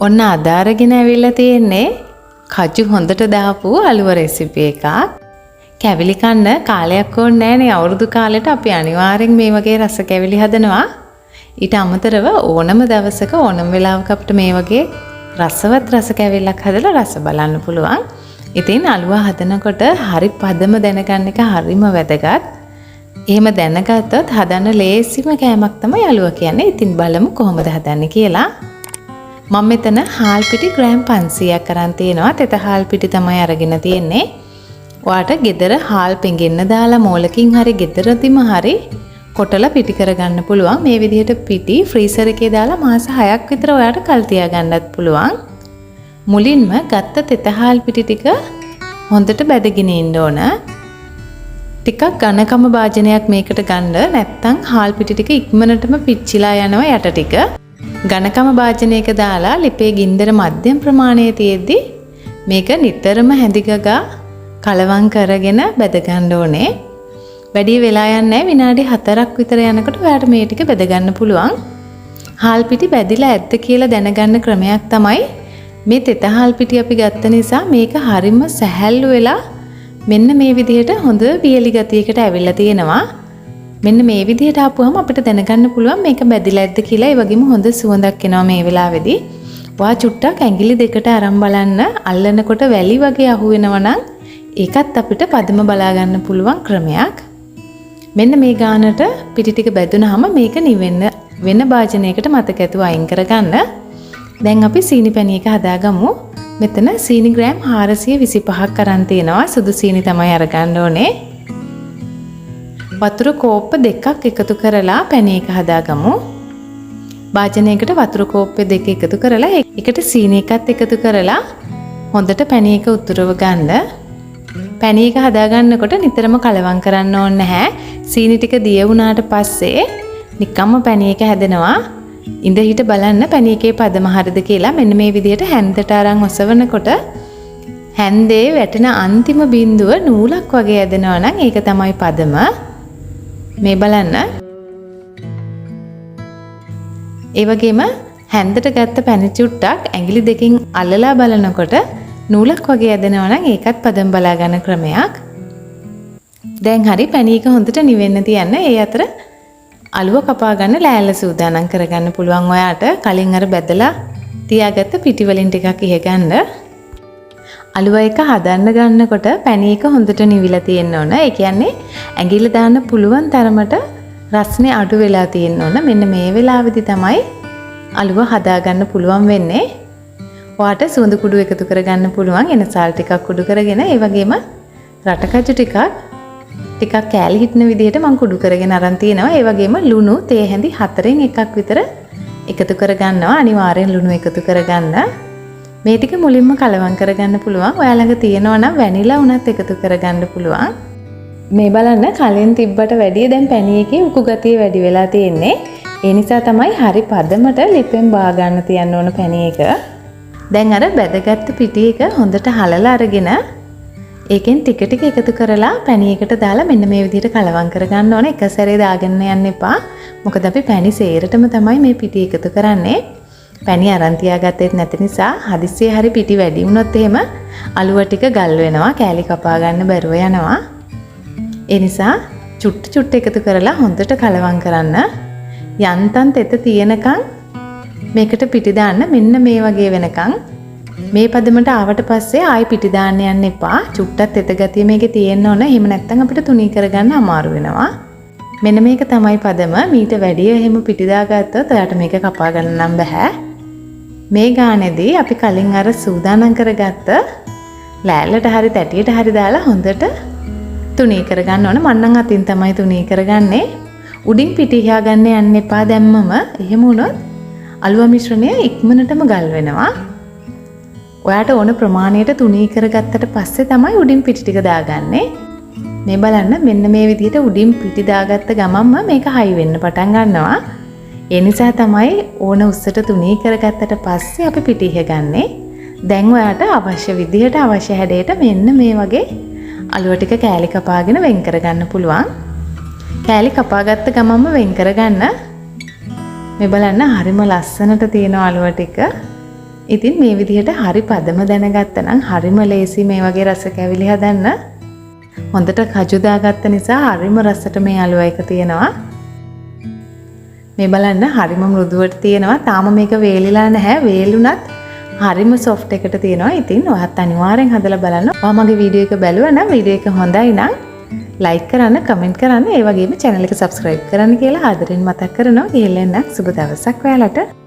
ඔන්න අද අරගෙන ඇවිල්ලා තියෙන්නේ කජු හොඳට දාපු අලුව රෙසිපි එකක්. කැවිලි කන්න කාලයක් ඕනේ නැහැනේ. අවුරුදු කාලෙට අපි අනිවාර්යෙන් මේ වගේ රස කැවිලි හදනවා. ඊට අමතරව ඕනම දවසක ඕනම වෙලාවක අපිට මේ වගේ රසවත් රස කැවිල්ලක් හදලා රස බලන්න පුළුවන්. ඉතින් අලුව හදනකොට හරි පදම දැනගන්න එක හරිම වැදගත්. එහෙම දැනගත්තොත් හදන්න ලේසිම කෑමක් තමයි අලුව කියන්නේ. ඉතින් බලමු කොහොමද හදන්නේ කියලා. මම මෙතන හාල් පිටි ග්‍රෑම් 500ක් අරන් තියෙනවා. තෙත හාල් පිටි තමයි අරගෙන තියෙන්නේ. ඔයාට ගෙදර හාල් පෙඟෙන්න දාලා මෝලකින් හරි ගෙදරදීම හරි කොටලා පිටි කරගන්න පුළුවන්. මේ විදිහට පිටි ෆ්‍රීසර් එකේ දාලා මාස 6ක් විතර ඔයාට කල් තියාගන්නත් පුළුවන්. මුලින්ම ගත්ත තෙත හාල් පිටි ටික හොඳට බැදගෙන ඉන්න ඕන. ටිකක් ඝනකම භාජනයක් මේකට ගන්න. නැත්නම් හාල් පිටි ටික ඉක්මනටම පිච්චිලා යනවා යට ටික. ඝනකම භාජනයක දාලා ලිපේ ගින්දර මධ්‍යම ප්‍රමාණයේ තියෙද්දි මේක නිතරම හැඳිගගා කලවම් කරගෙන බෙද ගන්න ඕනේ. වැඩි වෙලා යන්නේ විනාඩි 4ක් විතර යනකොට ඔයාලට මේ ටික බෙද ගන්න පුළුවන්. හාල් පිටි බැදිලා ඇද්ද කියලා දැනගන්න ක්‍රමයක් තමයි මේ තෙත හාල් පිටි අපි ගත්ත නිසා මේක හරිම සැහැල්ලු වෙලා මෙන්න මේ විදිහට හොඳ වියලි ගතියකට ඇවිල්ලා තියෙනවා. මෙන්න මේ විදිහට ආපුවම අපිට දැනගන්න පුළුවන් මේක බැදිලා ඇද්ද කියලා. ඒ වගේම හොඳ සුවඳක් එනවා මේ වෙලාවේදී. ඔයා චුට්ටක් ඇඟිලි දෙකට අරන් බලන්න. අල්ලනකොට වැලි වගේ අහුවෙනවා නම් ඒකත් අපිට පදම බලා ගන්න පුළුවන් ක්‍රමයක්. මෙන්න මේ ගානට පිටි ටික බැදුනහම මේක නිවෙන්න වෙන භාජනයකට මතක ඇතුව අයින් කරගන්න. දැන් අපි සීනි පැණි එක හදාගමු. මෙතන සීනි ග්‍රෑම් 425ක් අරන් තියෙනවා. සුදු සීනි තමයි අරගන්න ඕනේ. වතුර කෝප්ප දෙකක් එකතු කරලා පැණි එක හදාගමු. භාජනයකට වතුර කෝප්ප දෙක එකතු කරලා එකට සීනි එකත් එකතු කරලා හොඳට පැණි එක උතුරව ගන්න. පැණි එක හදාගන්නකොට නිතරම කලවම් කරන්න ඕනේ නැහැ. සීනි ටික දිය වුණාට පස්සේ නිකම්ම පැණි එක හැදෙනවා. ඉඳ හිට බලන්න පැණි එකේ පදම හරිද කියලා. මෙන්න මේ විදිහට හැන්දට අරන් ඔසවනකොට හැන්දේ වැටෙන අන්තිම බිඳුව නූලක් වගේ ඇදෙනවා නම් ඒක තමයි පදම. මේ බලන්න. ඒ වගේම හැන්දට ගත්ත පැණි චුට්ටක් ඇඟිලි දෙකෙන් අල්ලලා බලනකොට නූලක් වගේ ඇදෙනවා නම් ඒකත් පදම් බලා ගන්න ක්‍රමයක්. දැන් හරි පැණි එක හොඳට නිවෙන්න තියන්න. ඒ අතර අලුව කපා ගන්න ලෑල්ල සූදානම් කරගන්න පුළුවන්. ඔයාට කලින් අර බැදලා තියාගත්ත පිටි වලින් ටිකක් ඉහ ගන්න. අලුව එක හදන්න ගන්නකොට පැණි එක හොඳට නිවිලා තියෙන්න ඕන. ඒ කියන්නේ ඇඟිල්ල දාන්න පුළුවන් තරමට රස්නේ අඩු වෙලා තියෙන්න ඕන. මෙන්න මේ වෙලාවේදී තමයි අලුව හදා ගන්න පුළුවන් වෙන්නේ. ඔයාට සුවඳ කුඩු එකතු කරගන්න පුළුවන්. එන සාල් ටිකක් කුඩු කරගෙන ඒ වගේම රටකජු ටිකක් කෑලි හිටන විදිහට මම කුඩු කරගෙන අරන් තියෙනවා. ඒ වගේම ලුණු තේ හැඳි 4න් එකක් විතර එකතු කරගන්නවා. අනිවාර්යෙන් ලුණු එකතු කරගන්න. මේ ටික මුලින්ම කලවම් කරගන්න පුළුවන්. ඔයා ළඟ තියෙනවා නම් වැනිලා උනත් එකතු කරගන්න පුළුවන්. මේ බලන්න කලින් තිබ්බට වැඩිය දැන් පැණි එකේ උකු ගතිය වැඩි වෙලා තියෙන්නේ. ඒ නිසා තමයි හරි පදමට ලිපෙන් බා ගන්න තියන්න ඕන පැණි එක. දැන් අර බැදගත්තු පිටි එක හොඳට හලලා අරගෙන ඒකෙන් ටික ටික එකතු කරලා පැණි එකට දාලා මෙන්න මේ විදිහට කලවම් කරගන්න ඕන. එක සැරේ දාගෙන යන්න එපා. මොකද අපි පැණි සේරටම තමයි මේ පිටි එකතු කරන්නේ. පැණි අරන් තියාගත්තෙත් නැති නිසා හදිස්සියේ හරි පිටි වැඩි වුණොත් එහෙම අලුව ටික ගල් වෙනවා. කෑලි කපා ගන්න බැරුව යනවා. ඒ නිසා චුට්ට එකතු කරලා හොඳට කලවම් කරන්න. යන්තම් තෙත තියෙනකන් මේකට පිටි දාන්න. මෙන්න මේ වගේ වෙනකන් මේ පදමට ආවට පස්සේ ආයි පිටි දාන්න යන්න එපා. චුට්ටක් තෙත ගතිය මේකේ තියෙන්න ඕන. එහෙම නැත්නම් අපිට තුනී කරගන්න අමාරු වෙනවා. මෙන්න මේක තමයි පදම. මීට වැඩිය එහෙම පිටි දාගත්තොත් ඔයාට මේක කපා ගන්න නම් බෑ. මේ ගානේදී අපි කලින් අර සූදානම් කරගත්ත ලෑල්ලට හරි තැටියට හරි දාලා හොඳට තුනී කරගන්න ඕන. මම නම් අතින් තමයි තුනී කරගන්නේ. උඩින් පිටි හොයාගන්න යන්න එපා දැම්මම. එහෙම වුණොත් අලුව මිශ්‍රණය ඉක්මනටම ගල් වෙනවා. ඔයාට ඕන ප්‍රමාණයට තුනී කරගත්තට පස්සේ තමයි උඩින් පිටි ටික දාගන්නේ. මේ බලන්න මෙන්න මේ විදිහට උඩින් පිටි දාගත්ත ගමන්ම මේක හයි වෙන්න පටන් ගන්නවා. ඒ නිසා තමයි ඕන උස්සට තුනී කරගත්තට පස්සේ අපි පිටි ඉහගන්නේ. දැන් ඔයාට අවශ්‍ය විදිහට අවශ්‍ය හැඩයට මෙන්න මේ වගේ අලුව ටික කෑලි කපාගෙන වෙන් කරගන්න පුළුවන්. කෑලි කපාගත්ත ගමන්ම වෙන් කරගන්න. මේ බලන්න හරිම ලස්සනට තියෙන අලුව ටික. ඉතින් මේ විදිහට හරි පදම දැනගත්තා නම් හරිම ලේසි මේ වගේ රස කැවිලි හදන්න. හොඳට කජු දාගත්ත නිසා හරිම රසට මේ අලුව එක තියෙනවා. මේ බලන්න හරිම මෘදුවට තියෙනවා. තාම මේක වේලිලා නැහැ. වේලුණත් හරිම සොෆ්ට් එකට තියෙනවා. ඉතින් ඔයත් අනිවාර්යෙන් හදලා බලන්න. ඔයා මගේ වීඩියෝ එක බැලුවා නම් වීඩියෝ එක හොඳයි නම් ලයික් කරන්න, කමෙන්ට් කරන්න, ඒ වගේම channel එක subscribe කරන්න කියලා ආදරෙන් මතක් කරනවා. ගිහින් එන්න සුබ දවසක් ඔයාලට.